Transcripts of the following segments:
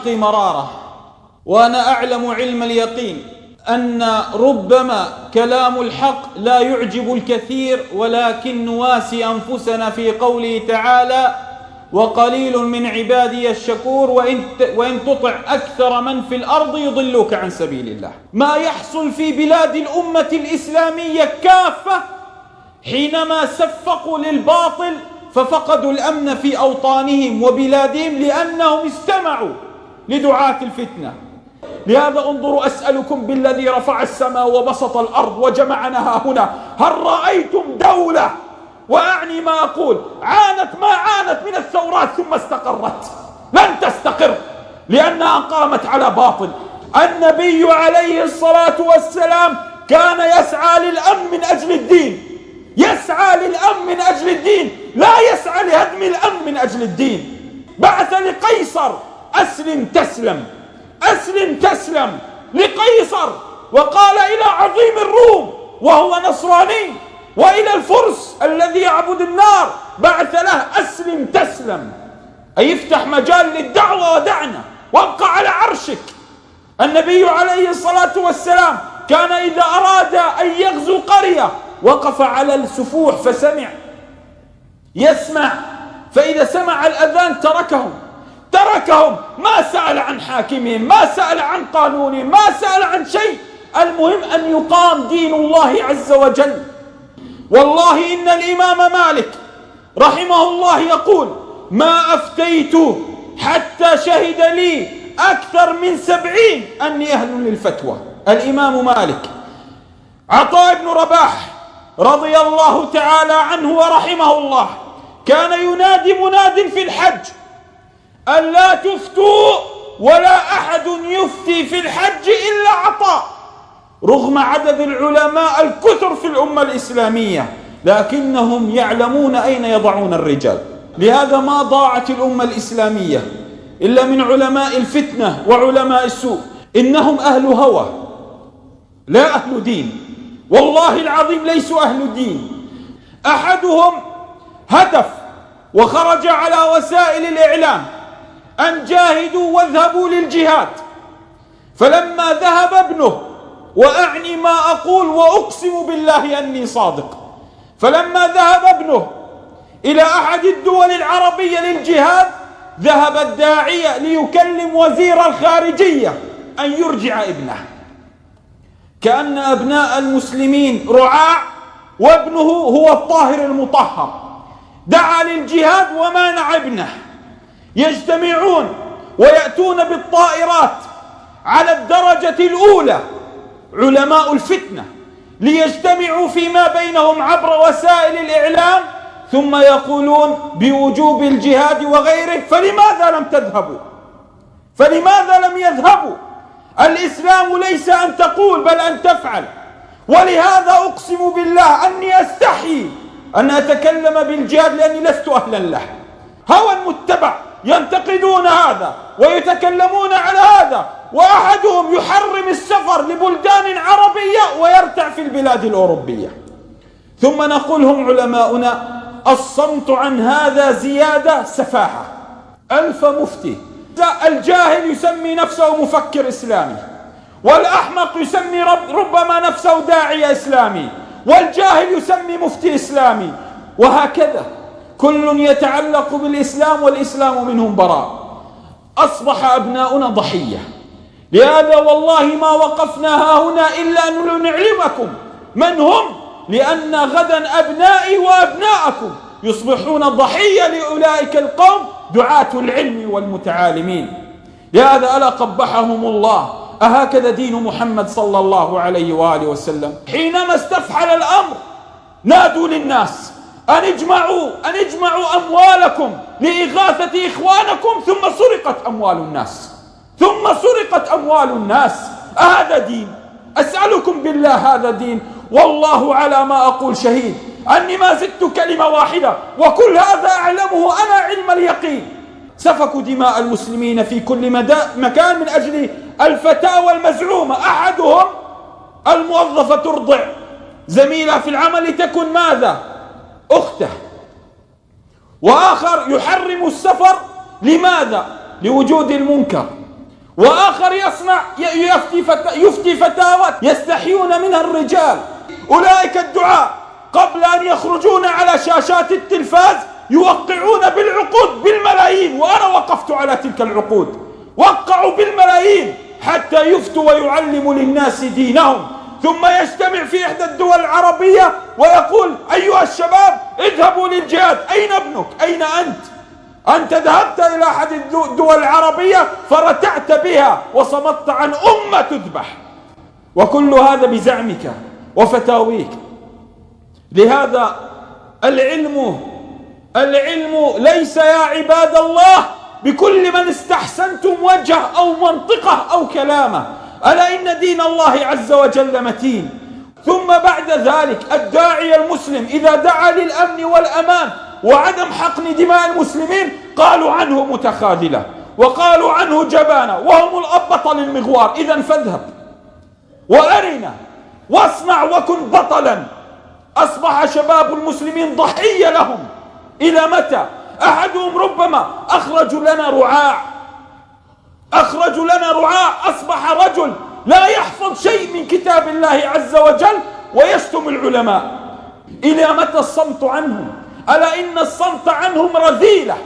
الحق مرارة، وأنا أعلم علم اليقين أن ربما كلام الحق لا يعجب الكثير، ولكن نواسي أنفسنا في قوله تعالى: وقليل من عبادي الشكور وإن تطع أكثر من في الأرض يضلوك عن سبيل الله. ما يحصل في بلاد الأمة الإسلامية كافة حينما سفقوا للباطل ففقدوا الأمن في أوطانهم وبلادهم لأنهم استمعوا لدعاة الفتنة. لهذا انظروا، أسألكم بالذي رفع السماء وبسط الأرض وجمعنا هنا، هل رأيتم دولة، وأعني ما أقول، عانت ما عانت من الثورات ثم استقرت؟ لن تستقر لأنها قامت على باطل. النبي عليه الصلاة والسلام كان يسعى للأمن من أجل الدين، يسعى للأمن من أجل الدين، لا يسعى لهدم الأمن من أجل الدين. بعث لقيصر: أسلم تسلم، أسلم تسلم، لقيصر، وقال إلى عظيم الروم وهو نصراني، وإلى الفرس الذي يعبد النار بعث له: أسلم تسلم، أي افتح مجال للدعوة ودعنا وابقى على عرشك. النبي عليه الصلاة والسلام كان إذا أراد أن يغزو قرية وقف على السفوح فسمع، يسمع، فإذا سمع الأذان تركهم، ما سأل عن حاكمهم، ما سأل عن قانونهم، ما سأل عن شيء، المهم أن يقام دين الله عز وجل. والله إن الإمام مالك رحمه الله يقول: ما أفتيت حتى شهد لي أكثر من 70 أني أهل للفتوى. الإمام مالك. عطاء بن رباح رضي الله تعالى عنه ورحمه الله كان ينادي مناد في الحج: أن لا تفتوا ولا أحد يفتي في الحج إلا عطاء، رغم عدد العلماء الكثر في الأمة الإسلامية، لكنهم يعلمون أين يضعون الرجال. لهذا ما ضاعت الأمة الإسلامية إلا من علماء الفتنة وعلماء السوء. إنهم أهل هوى لا أهل دين، والله العظيم ليسوا أهل دين. أحدهم هدف وخرج على وسائل الإعلام أن جاهدوا واذهبوا للجهاد، فلما ذهب ابنه، وأعني ما أقول وأقسم بالله أني صادق، فلما ذهب ابنه إلى أحد الدول العربية للجهاد، ذهب الداعية ليكلم وزير الخارجية أن يرجع ابنه، كأن أبناء المسلمين رعاع وابنه هو الطاهر المطهر. دعا للجهاد ومانع ابنه. يجتمعون ويأتون بالطائرات على الدرجة الأولى علماء الفتنة ليجتمعوا فيما بينهم عبر وسائل الإعلام، ثم يقولون بوجوب الجهاد وغيره. فلماذا لم تذهبوا؟ فلماذا لم يذهبوا؟ الإسلام ليس أن تقول بل أن تفعل. ولهذا أقسم بالله أني أستحي أن أتكلم بالجهاد لأني لست أهلا له. هوى متبع ينتقدون هذا ويتكلمون على هذا، وأحدهم يحرم السفر لبلدان عربية ويرتع في البلاد الأوروبية. ثم نقولهم علماؤنا: الصمت عن هذا زيادة سفاهة. ألف مفتي، الجاهل يسمي نفسه مفكر إسلامي، والأحمق يسمي ربما نفسه داعية إسلامي، والجاهل يسمي مفتي إسلامي، وهكذا كل يتعلق بالإسلام والإسلام منهم براء. أصبح أبناؤنا ضحية. لهذا والله ما وقفنا هنا إلا أن نعلمكم من هم، لأن غدا أبنائي وأبناءكم يصبحون ضحية لأولئك القوم دعاة العلم والمتعالمين. لهذا ألا قبحهم الله. أهكذا دين محمد صلى الله عليه وآله وسلم؟ حينما استفحل الأمر نادوا للناس أن اجمعوا أموالكم لإغاثة إخوانكم، ثم سرقت أموال الناس. أهذا دين؟ أسألكم بالله هذا دين؟ والله على ما أقول شهيد أني ما زدت كلمة واحدة، وكل هذا أعلمه أنا علم اليقين. سفكوا دماء المسلمين في كل مكان من أجل الفتاوى المزعومة. أحدهم الموظفة ترضع زميلها في العمل تكن ماذا؟ أخته. وآخر يحرم السفر. لماذا؟ لوجود المنكر. وآخر يصنع يفتي فتاوى يستحيون منها الرجال. أولئك الدعاء قبل أن يخرجون على شاشات التلفاز يوقعون بالعقود بالملايين، وأنا وقفت على تلك العقود، وقعوا بالملايين حتى يفتوا ويعلموا للناس دينهم، ثم يجتمع في إحدى الدول العربية ويقول أيها الشباب اذهبوا للجهاد. أين ابنك؟ أين أنت ذهبت إلى أحد الدول العربية فرتعت بها وصمت عن أمة تذبح، وكل هذا بزعمك وفتاويك. لهذا العلم ليس يا عباد الله بكل من استحسنتم وجه أو منطقة أو كلامه، ألا إن دين الله عز وجل متين. ثم بعد ذلك الداعي المسلم إذا دعا للأمن والأمان وعدم حقن دماء المسلمين قالوا عنه متخاذلة وقالوا عنه جبانة وهم الأبطل المغوار. إذن فاذهب وأرنا واصنع وكن بطلا. أصبح شباب المسلمين ضحية لهم. إلى متى؟ أحدهم ربما أخرجوا لنا رعاع أصبح رجل لا يحفظ شيء من كتاب الله عز وجل ويشتم العلماء. إلى متى الصمت عنهم؟ ألا إن الصمت عنهم رذيلة.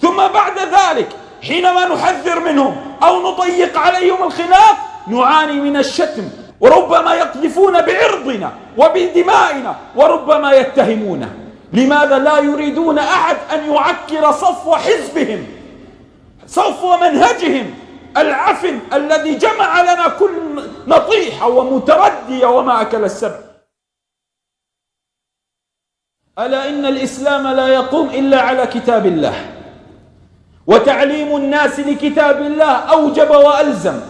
ثم بعد ذلك حينما نحذر منهم أو نضيق عليهم الخلاف نعاني من الشتم، وربما يقذفون بعرضنا وبدمائنا، وربما يتهمونه. لماذا لا يريدون أحد أن يعكر صفو حزبهم، صفو منهجهم العفن الذي جمع لنا كل نطيحة ومتردية وما أكل السبع. ألا إن الإسلام لا يقوم إلا على كتاب الله، وتعليم الناس لكتاب الله أوجب وألزم.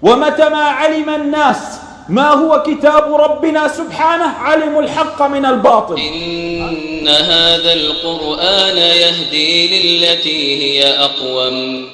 ومتى ما علم الناس ما هو كتاب ربنا سبحانه علموا الحق من الباطل. إن هذا القرآن يهدي للتي هي أقوم